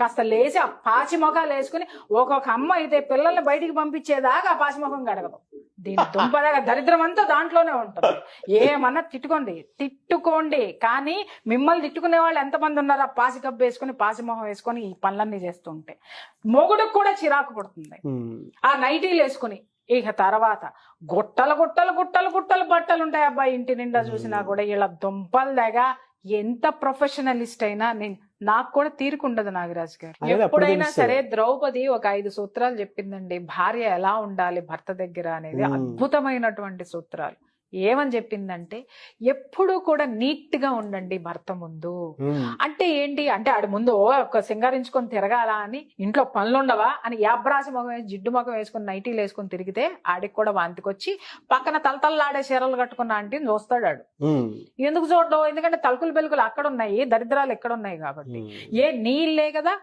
కాస్త లేచి ఆ పాచి మొఖాలు వేసుకుని ఒక్కొక్క అమ్మ అయితే పిల్లల్ని బయటికి పంపించేదాకా ఆ పాచి మొఖం గడగదు. దీని దుంపదాగా దరిద్రం అంతా దాంట్లోనే ఉంటుంది. ఏమన్నా తిట్టుకోండి, కానీ మిమ్మల్ని తిట్టుకునే వాళ్ళు ఎంతమంది ఉన్నారు? ఆ పాసి కప్పు వేసుకుని పాసి మొహం వేసుకొని ఈ పనులన్నీ చేస్తుంటే మొగుడుకు కూడా చిరాకు పడుతుంది. ఆ నైటీలు వేసుకుని ఇక తర్వాత గుట్టలు బట్టలు ఉంటాయి అబ్బాయి ఇంటి నిండా చూసినా కూడా. ఇలా దుంపలు దగ్గర ఎంత ప్రొఫెషనలిస్ట్ అయినా నాకు కూడా తీరుకుండదు నాగరాజు గారు. ఎప్పుడైనా సరే ద్రౌపది ఒక 5 సూత్రాలు చెప్పిందండి, భార్య ఎలా ఉండాలి భర్త దగ్గర అనేది. అద్భుతమైనటువంటి సూత్రాలు. ఏమని చెప్పిందంటే, ఎప్పుడూ కూడా నీట్ గా ఉండండి భర్త ముందు. అంటే ఏంటి అంటే, ఆడి ముందు ఒక సింగారించుకొని తిరగాల అని, ఇంట్లో పనులుండవా అని యాబ్రాసి ముఖం వేసి జిడ్డు ముఖం వేసుకుని నైటీలు వేసుకుని తిరిగితే ఆడికి కూడా వాంతికొచ్చి పక్కన తలతల్లాడే చీరలు కట్టుకున్న ఆంటీని చూస్తాడు. ఆడు ఎందుకు చూడడం? ఎందుకంటే తలుకులు బెలుకులు అక్కడ ఉన్నాయి, దరిద్రాలు ఎక్కడ ఉన్నాయి కాబట్టి. నీళ్ళే కదా